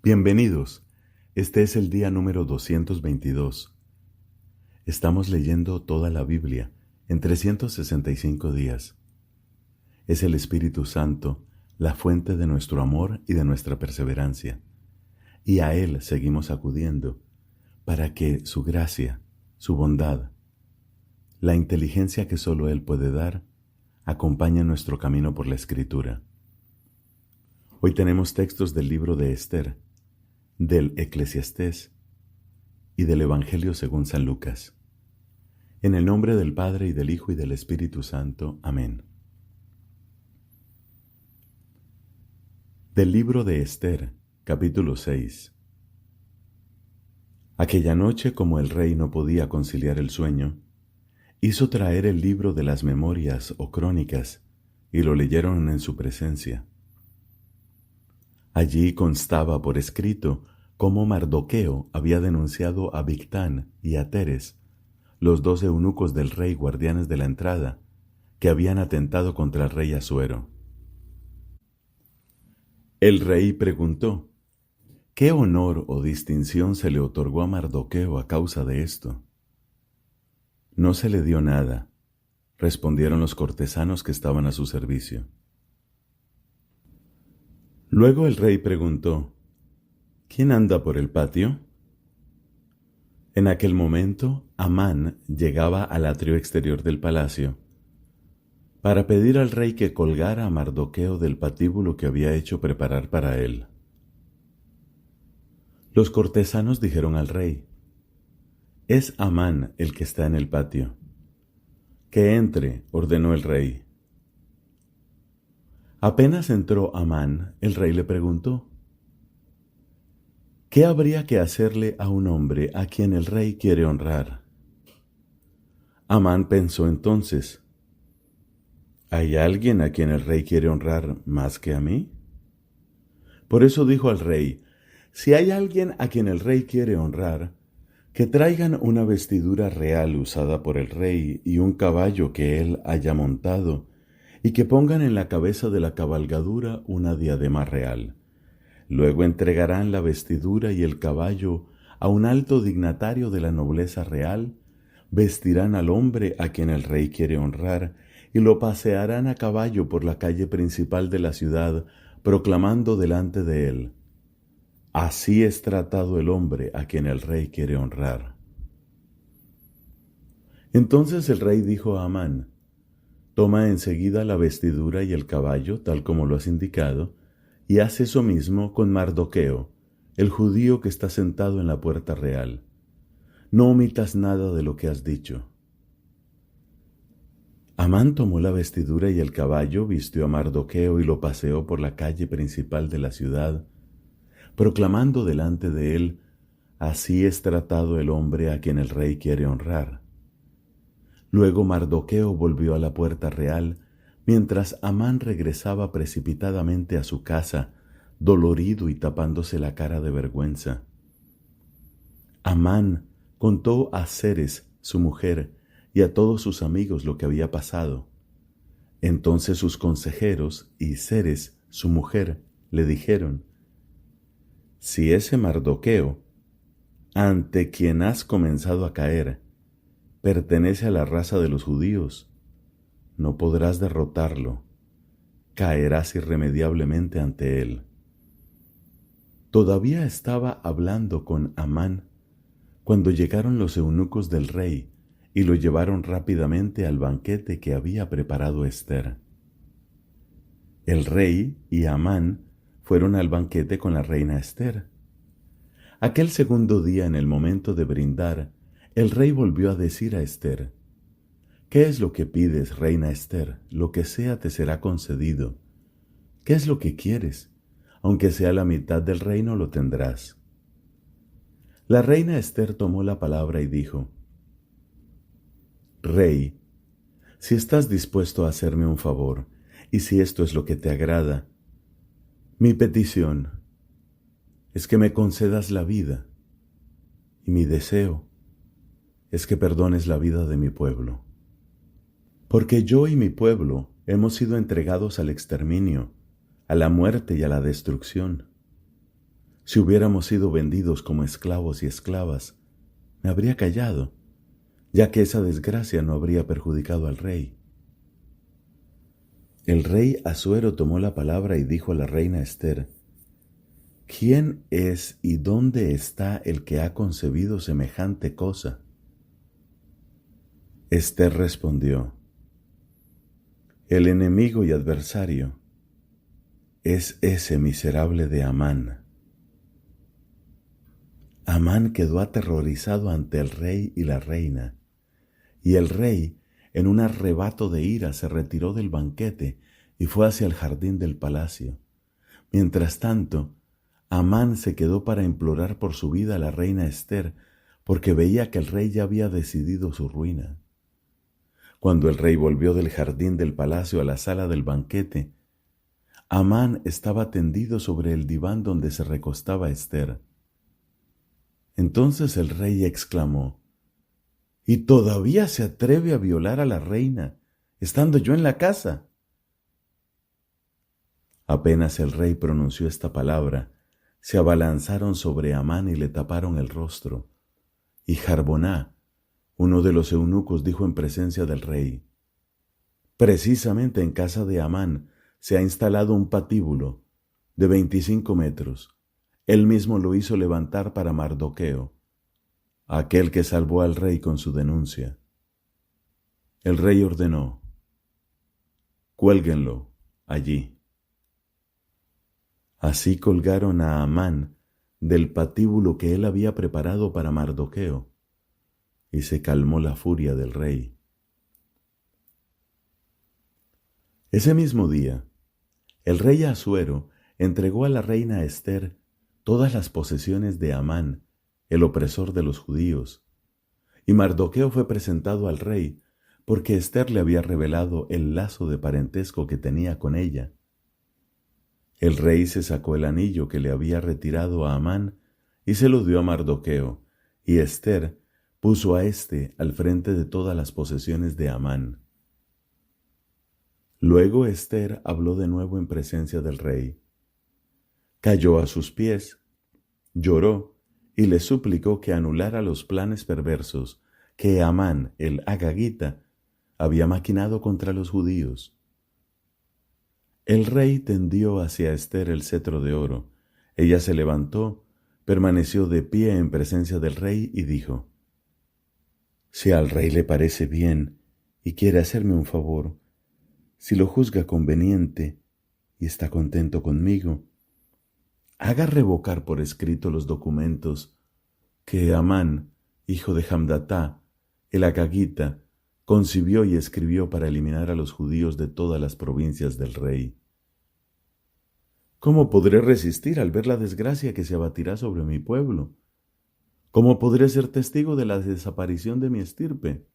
Bienvenidos. Este es el día número 222. Estamos leyendo toda la Biblia en 365 días. Es el Espíritu Santo la fuente de nuestro amor y de nuestra perseverancia. Y a Él seguimos acudiendo para que su gracia, su bondad, la inteligencia que solo Él puede dar, acompañe nuestro camino por la Escritura. Hoy tenemos textos del libro de Esther, del Eclesiastés y del Evangelio según San Lucas. En el nombre del Padre, y del Hijo, y del Espíritu Santo. Amén. Del libro de Esther, capítulo 6. Aquella noche, como el rey no podía conciliar el sueño, hizo traer el libro de las memorias o crónicas, y lo leyeron en su presencia. Allí constaba por escrito cómo Mardoqueo había denunciado a Bigtán y a Teres, los dos eunucos del rey guardianes de la entrada, que habían atentado contra el rey Asuero. El rey preguntó: ¿qué honor o distinción se le otorgó a Mardoqueo a causa de esto? No se le dio nada, respondieron los cortesanos que estaban a su servicio. Luego el rey preguntó: ¿quién anda por el patio? En aquel momento, Amán llegaba al atrio exterior del palacio para pedir al rey que colgara a Mardoqueo del patíbulo que había hecho preparar para él. Los cortesanos dijeron al rey: «Es Amán el que está en el patio». «Que entre», ordenó el rey. Apenas entró Amán, el rey le preguntó: ¿qué habría que hacerle a un hombre a quien el rey quiere honrar? Amán pensó entonces: ¿hay alguien a quien el rey quiere honrar más que a mí? Por eso dijo al rey: si hay alguien a quien el rey quiere honrar, que traigan una vestidura real usada por el rey y un caballo que él haya montado, y que pongan en la cabeza de la cabalgadura una diadema real. Luego entregarán la vestidura y el caballo a un alto dignatario de la nobleza real, vestirán al hombre a quien el rey quiere honrar, y lo pasearán a caballo por la calle principal de la ciudad, proclamando delante de él: así es tratado el hombre a quien el rey quiere honrar. Entonces el rey dijo a Amán: toma enseguida la vestidura y el caballo, tal como lo has indicado, y haz eso mismo con Mardoqueo, el judío que está sentado en la puerta real. No omitas nada de lo que has dicho. Amán tomó la vestidura y el caballo, vistió a Mardoqueo y lo paseó por la calle principal de la ciudad, proclamando delante de él: así es tratado el hombre a quien el rey quiere honrar. Luego Mardoqueo volvió a la puerta real, mientras Amán regresaba precipitadamente a su casa, dolorido y tapándose la cara de vergüenza. Amán contó a Zeres, su mujer, y a todos sus amigos lo que había pasado. Entonces sus consejeros y Zeres, su mujer, le dijeron: si ese Mardoqueo, ante quien has comenzado a caer, pertenece a la raza de los judíos, no podrás derrotarlo, caerás irremediablemente ante él. Todavía estaba hablando con Amán cuando llegaron los eunucos del rey y lo llevaron rápidamente al banquete que había preparado Esther. El rey y Amán fueron al banquete con la reina Esther. Aquel segundo día, en el momento de brindar, el rey volvió a decir a Esther: ¿qué es lo que pides, reina Esther? Lo que sea te será concedido. ¿Qué es lo que quieres? Aunque sea la mitad del reino, lo tendrás. La reina Esther tomó la palabra y dijo: Rey, si estás dispuesto a hacerme un favor, y si esto es lo que te agrada, mi petición es que me concedas la vida, y mi deseo es que perdones la vida de mi pueblo. Porque yo y mi pueblo hemos sido entregados al exterminio, a la muerte y a la destrucción. Si hubiéramos sido vendidos como esclavos y esclavas, me habría callado, ya que esa desgracia no habría perjudicado al rey. El rey Asuero tomó la palabra y dijo a la reina Ester: ¿Quién es y dónde está el que ha concebido semejante cosa? Ester respondió: El enemigo y adversario es ese miserable de Amán. Amán quedó aterrorizado ante el rey y la reina, y el rey, en un arrebato de ira, se retiró del banquete y fue hacia el jardín del palacio. Mientras tanto, Amán se quedó para implorar por su vida a la reina Ester, porque veía que el rey ya había decidido su ruina. Cuando el rey volvió del jardín del palacio a la sala del banquete, Amán estaba tendido sobre el diván donde se recostaba Ester. Entonces el rey exclamó: ¿Y todavía se atreve a violar a la reina, estando yo en la casa? Apenas el rey pronunció esta palabra, se abalanzaron sobre Amán y le taparon el rostro. Y Jarboná, uno de los eunucos, dijo en presencia del rey: Precisamente en casa de Amán se ha instalado un patíbulo de 25 metros. Él mismo lo hizo levantar para Mardoqueo, aquel que salvó al rey con su denuncia. El rey ordenó: Cuélguenlo allí. Así colgaron a Amán del patíbulo que él había preparado para Mardoqueo, y se calmó la furia del rey. Ese mismo día, el rey Asuero entregó a la reina Ester todas las posesiones de Amán, el opresor de los judíos, y Mardoqueo fue presentado al rey porque Ester le había revelado el lazo de parentesco que tenía con ella. El rey se sacó el anillo que le había retirado a Amán y se lo dio a Mardoqueo, y Ester puso a éste al frente de todas las posesiones de Amán. Luego Ester habló de nuevo en presencia del rey. Cayó a sus pies, lloró y le suplicó que anulara los planes perversos que Amán, el agagita, había maquinado contra los judíos. El rey tendió hacia Ester el cetro de oro. Ella se levantó, permaneció de pie en presencia del rey y dijo: Si al rey le parece bien y quiere hacerme un favor, si lo juzga conveniente y está contento conmigo, haga revocar por escrito los documentos que Amán, hijo de Hamdatá, el agagita, concibió y escribió para eliminar a los judíos de todas las provincias del rey. ¿Cómo podré resistir al ver la desgracia que se abatirá sobre mi pueblo? ¿Cómo podré ser testigo de la desaparición de mi estirpe?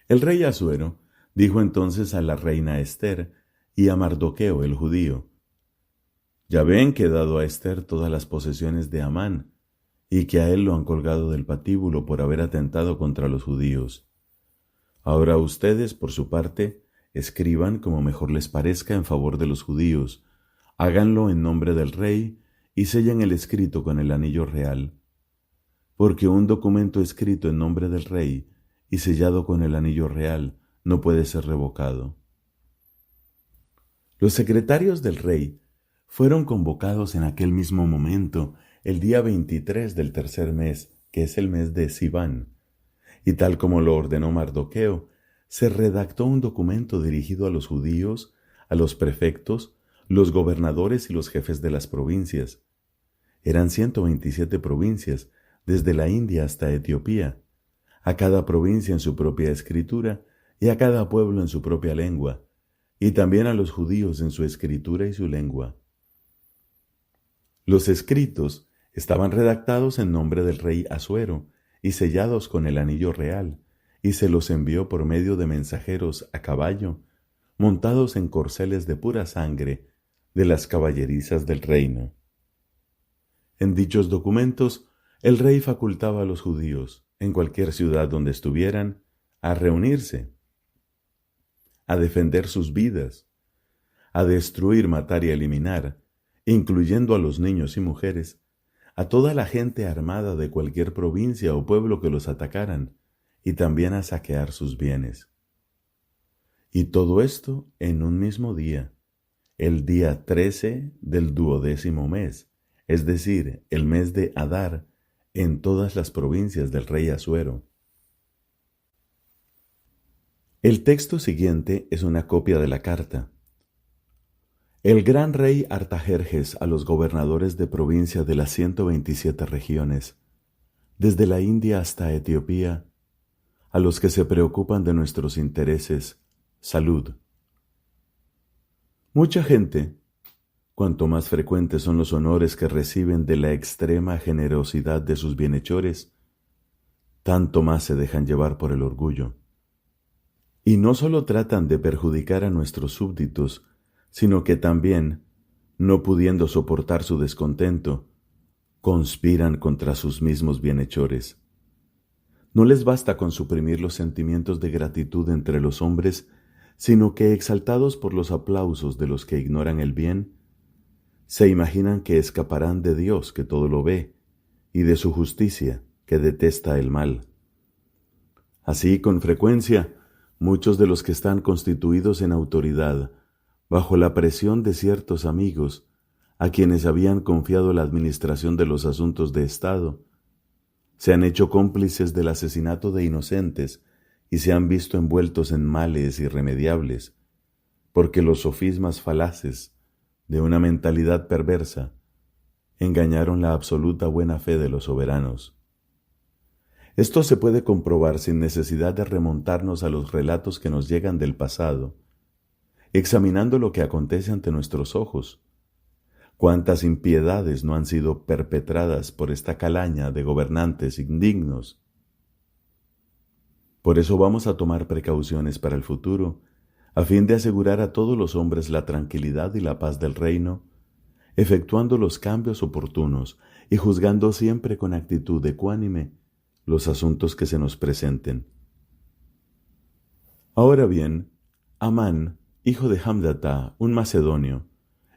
El rey Asuero dijo entonces a la reina Ester y a Mardoqueo el judío: Ya ven que he dado a Ester todas las posesiones de Amán, y que a él lo han colgado del patíbulo por haber atentado contra los judíos. Ahora ustedes, por su parte, escriban como mejor les parezca en favor de los judíos, háganlo en nombre del rey y sellen el escrito con el anillo real, porque un documento escrito en nombre del rey y sellado con el anillo real no puede ser revocado. Los secretarios del rey fueron convocados en aquel mismo momento, el día 23 del tercer mes, que es el mes de Siván, y tal como lo ordenó Mardoqueo, se redactó un documento dirigido a los judíos, a los prefectos, los gobernadores y los jefes de las provincias. Eran 127 provincias, desde la India hasta Etiopía, a cada provincia en su propia escritura y a cada pueblo en su propia lengua, y también a los judíos en su escritura y su lengua. Los escritos estaban redactados en nombre del rey Asuero y sellados con el anillo real, y se los envió por medio de mensajeros a caballo, montados en corceles de pura sangre de las caballerizas del reino. En dichos documentos, el rey facultaba a los judíos, en cualquier ciudad donde estuvieran, a reunirse, a defender sus vidas, a destruir, matar y eliminar, incluyendo a los niños y mujeres, a toda la gente armada de cualquier provincia o pueblo que los atacaran, y también a saquear sus bienes. Y todo esto en un mismo día, el día 13 del 12º mes, es decir, el mes de Adar, en todas las provincias del rey Asuero. El texto siguiente es una copia de la carta. El gran rey Artajerjes a los gobernadores de provincia de las 127 regiones, desde la India hasta Etiopía, a los que se preocupan de nuestros intereses, salud. Mucha gente, cuanto más frecuentes son los honores que reciben de la extrema generosidad de sus bienhechores, tanto más se dejan llevar por el orgullo. Y no solo tratan de perjudicar a nuestros súbditos, sino que también, no pudiendo soportar su descontento, conspiran contra sus mismos bienhechores. No les basta con suprimir los sentimientos de gratitud entre los hombres, sino que, exaltados por los aplausos de los que ignoran el bien, se imaginan que escaparán de Dios, que todo lo ve, y de su justicia, que detesta el mal. Así, con frecuencia, muchos de los que están constituidos en autoridad, bajo la presión de ciertos amigos, a quienes habían confiado la administración de los asuntos de Estado, se han hecho cómplices del asesinato de inocentes y se han visto envueltos en males irremediables, porque los sofismas falaces de una mentalidad perversa engañaron la absoluta buena fe de los soberanos. Esto se puede comprobar sin necesidad de remontarnos a los relatos que nos llegan del pasado, examinando lo que acontece ante nuestros ojos. ¿Cuántas impiedades no han sido perpetradas por esta calaña de gobernantes indignos? Por eso vamos a tomar precauciones para el futuro, a fin de asegurar a todos los hombres la tranquilidad y la paz del reino, efectuando los cambios oportunos y juzgando siempre con actitud ecuánime los asuntos que se nos presenten. Ahora bien, Amán, hijo de Hamdata, un macedonio,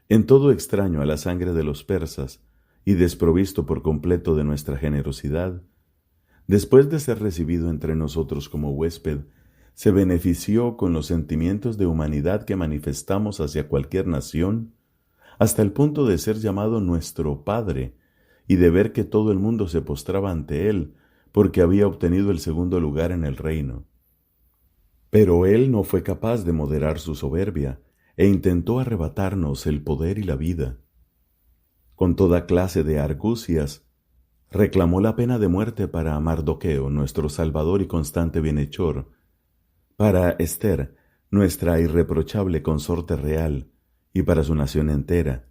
en todo extraño a la sangre de los persas y desprovisto por completo de nuestra generosidad, después de ser recibido entre nosotros como huésped, se benefició con los sentimientos de humanidad que manifestamos hacia cualquier nación, hasta el punto de ser llamado nuestro Padre y de ver que todo el mundo se postraba ante él, porque había obtenido el segundo lugar en el reino. Pero él no fue capaz de moderar su soberbia e intentó arrebatarnos el poder y la vida. Con toda clase de argucias, reclamó la pena de muerte para Mardoqueo, nuestro salvador y constante bienhechor, para Esther, nuestra irreprochable consorte real, y para su nación entera.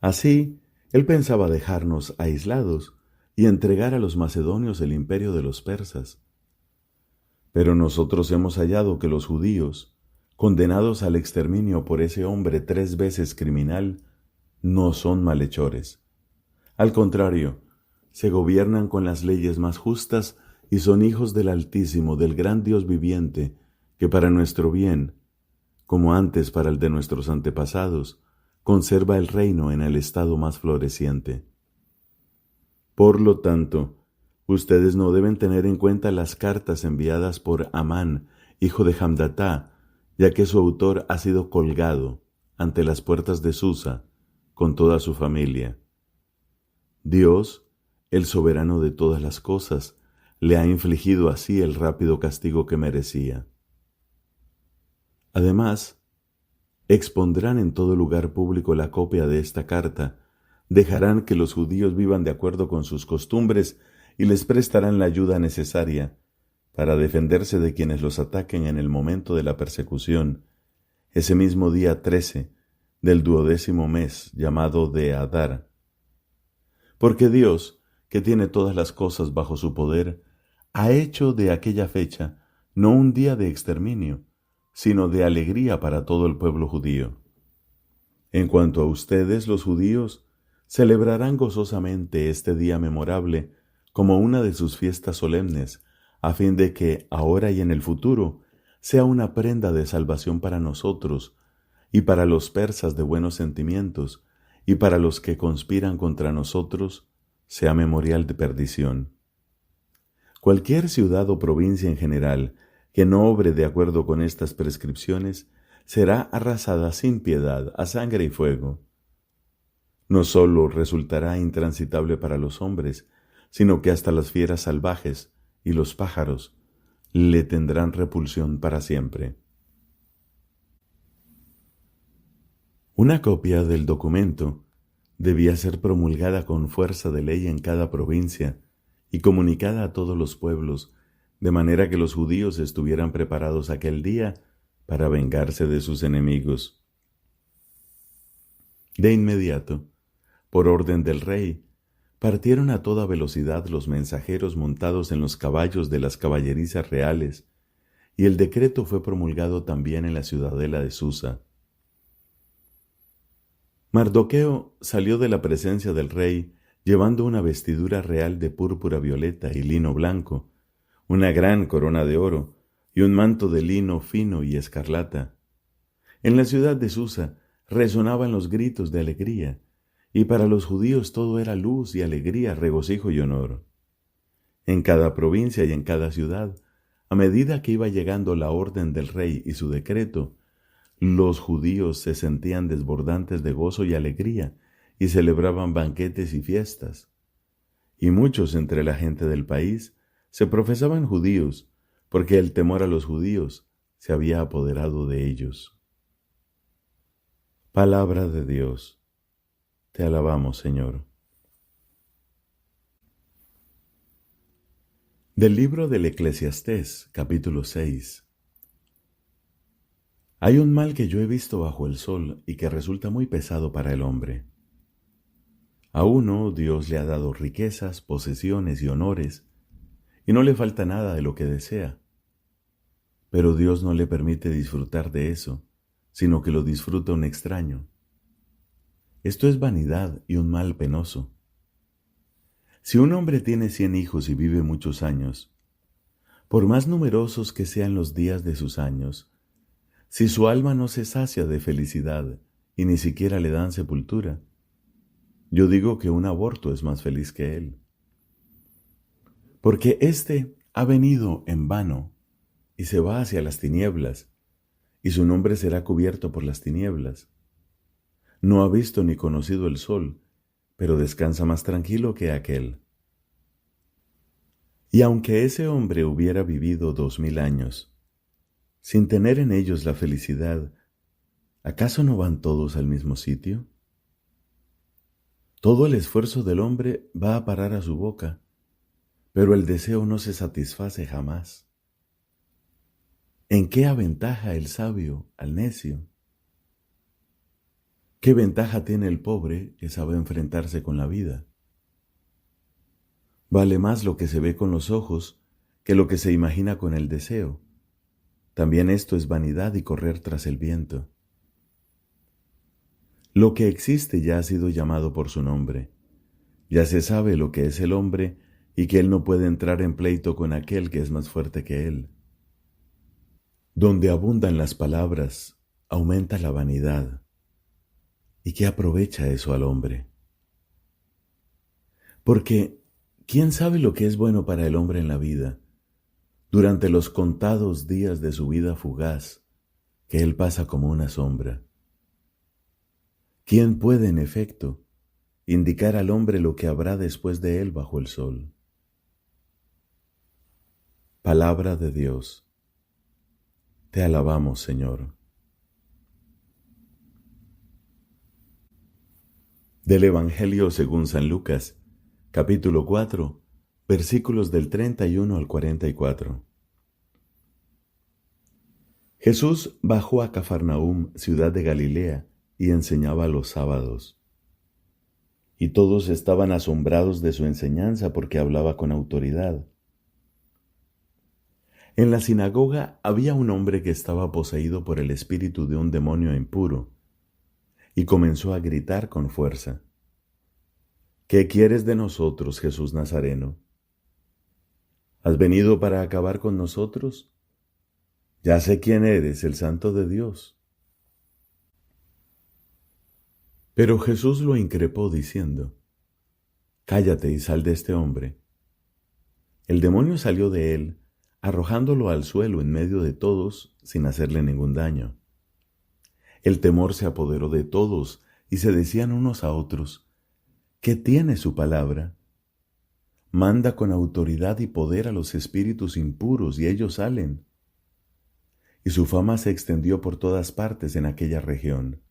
Así, él pensaba dejarnos aislados y entregar a los macedonios el imperio de los persas. Pero nosotros hemos hallado que los judíos, condenados al exterminio por ese hombre 3 veces criminal, no son malhechores. Al contrario, se gobiernan con las leyes más justas y son hijos del Altísimo, del gran Dios viviente, que para nuestro bien, como antes para el de nuestros antepasados, conserva el reino en el estado más floreciente. Por lo tanto, ustedes no deben tener en cuenta las cartas enviadas por Amán, hijo de Hamdatá, ya que su autor ha sido colgado ante las puertas de Susa con toda su familia. Dios, el soberano de todas las cosas, le ha infligido así el rápido castigo que merecía. Además, expondrán en todo lugar público la copia de esta carta, dejarán que los judíos vivan de acuerdo con sus costumbres y les prestarán la ayuda necesaria para defenderse de quienes los ataquen en el momento de la persecución, ese mismo día 13 del 12º mes llamado de Adar. Porque Dios, que tiene todas las cosas bajo su poder, ha hecho de aquella fecha no un día de exterminio, sino de alegría para todo el pueblo judío. En cuanto a ustedes, los judíos, celebrarán gozosamente este día memorable como una de sus fiestas solemnes, a fin de que, ahora y en el futuro, sea una prenda de salvación para nosotros y para los persas de buenos sentimientos, y para los que conspiran contra nosotros sea memorial de perdición. Cualquier ciudad o provincia en general que no obre de acuerdo con estas prescripciones será arrasada sin piedad a sangre y fuego. No solo resultará intransitable para los hombres, sino que hasta las fieras salvajes y los pájaros le tendrán repulsión para siempre. Una copia del documento debía ser promulgada con fuerza de ley en cada provincia y comunicada a todos los pueblos, de manera que los judíos estuvieran preparados aquel día para vengarse de sus enemigos. De inmediato, por orden del rey, partieron a toda velocidad los mensajeros montados en los caballos de las caballerizas reales, y el decreto fue promulgado también en la ciudadela de Susa. Mardoqueo salió de la presencia del rey llevando una vestidura real de púrpura violeta y lino blanco, una gran corona de oro y un manto de lino fino y escarlata. En la ciudad de Susa resonaban los gritos de alegría, y para los judíos todo era luz y alegría, regocijo y honor. En cada provincia y en cada ciudad, a medida que iba llegando la orden del rey y su decreto, los judíos se sentían desbordantes de gozo y alegría y celebraban banquetes y fiestas. Y muchos entre la gente del país se profesaban judíos, porque el temor a los judíos se había apoderado de ellos. Palabra de Dios. Te alabamos, Señor. Del libro del Eclesiastés, capítulo 6. Hay un mal que yo he visto bajo el sol y que resulta muy pesado para el hombre. A uno Dios le ha dado riquezas, posesiones y honores, y no le falta nada de lo que desea. Pero Dios no le permite disfrutar de eso, sino que lo disfruta un extraño. Esto es vanidad y un mal penoso. Si un hombre tiene 100 hijos y vive muchos años, por más numerosos que sean los días de sus años, si su alma no se sacia de felicidad y ni siquiera le dan sepultura, yo digo que un aborto es más feliz que él. Porque éste ha venido en vano y se va hacia las tinieblas, y su nombre será cubierto por las tinieblas. No ha visto ni conocido el sol, pero descansa más tranquilo que aquel. Y aunque ese hombre hubiera vivido 2000 años, sin tener en ellos la felicidad, ¿acaso no van todos al mismo sitio? Todo el esfuerzo del hombre va a parar a su boca, pero el deseo no se satisface jamás. ¿En qué aventaja el sabio al necio? ¿Qué ventaja tiene el pobre que sabe enfrentarse con la vida? Vale más lo que se ve con los ojos que lo que se imagina con el deseo. También esto es vanidad y correr tras el viento. Lo que existe ya ha sido llamado por su nombre. Ya se sabe lo que es el hombre y que él no puede entrar en pleito con aquel que es más fuerte que él. Donde abundan las palabras, aumenta la vanidad. ¿Y qué aprovecha eso al hombre? Porque, ¿quién sabe lo que es bueno para el hombre en la vida, durante los contados días de su vida fugaz, que él pasa como una sombra? ¿Quién puede, en efecto, indicar al hombre lo que habrá después de él bajo el sol? Palabra de Dios. Te alabamos, Señor. Del Evangelio según San Lucas, capítulo 4, versículos del 31 al 44. Jesús bajó a Cafarnaúm, ciudad de Galilea, y enseñaba los sábados. Y todos estaban asombrados de su enseñanza porque hablaba con autoridad. En la sinagoga había un hombre que estaba poseído por el espíritu de un demonio impuro, y comenzó a gritar con fuerza: ¿Qué quieres de nosotros, Jesús Nazareno? ¿Has venido para acabar con nosotros? Ya sé quién eres, el Santo de Dios. Pero Jesús lo increpó diciendo: «Cállate y sal de este hombre». El demonio salió de él, arrojándolo al suelo en medio de todos sin hacerle ningún daño. El temor se apoderó de todos y se decían unos a otros: «¿Qué tiene su palabra? Manda con autoridad y poder a los espíritus impuros y ellos salen». Y su fama se extendió por todas partes en aquella región.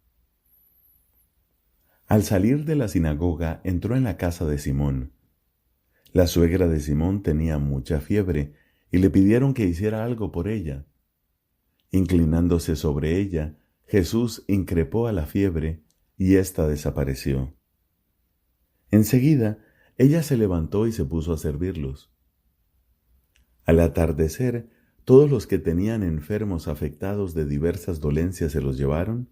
Al salir de la sinagoga entró en la casa de Simón. La suegra de Simón tenía mucha fiebre y le pidieron que hiciera algo por ella. Inclinándose sobre ella, Jesús increpó a la fiebre y ésta desapareció. Enseguida, ella se levantó y se puso a servirlos. Al atardecer, todos los que tenían enfermos afectados de diversas dolencias se los llevaron,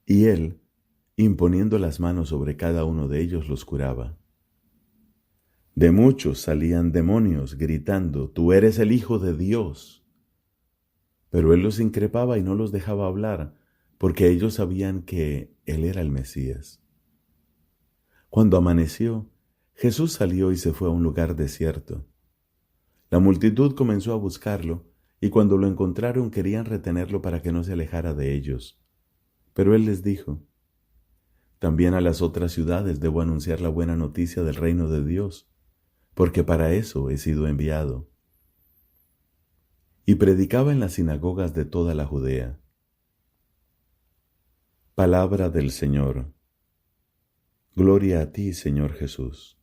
y él, imponiendo las manos sobre cada uno de ellos, los curaba. De muchos salían demonios gritando: «Tú eres el Hijo de Dios». Pero él los increpaba y no los dejaba hablar, porque ellos sabían que él era el Mesías. Cuando amaneció, Jesús salió y se fue a un lugar desierto. La multitud comenzó a buscarlo, y cuando lo encontraron querían retenerlo para que no se alejara de ellos. Pero él les dijo: «También a las otras ciudades debo anunciar la buena noticia del reino de Dios, porque para eso he sido enviado». Y predicaba en las sinagogas de toda la Judea. Palabra del Señor. Gloria a ti, Señor Jesús.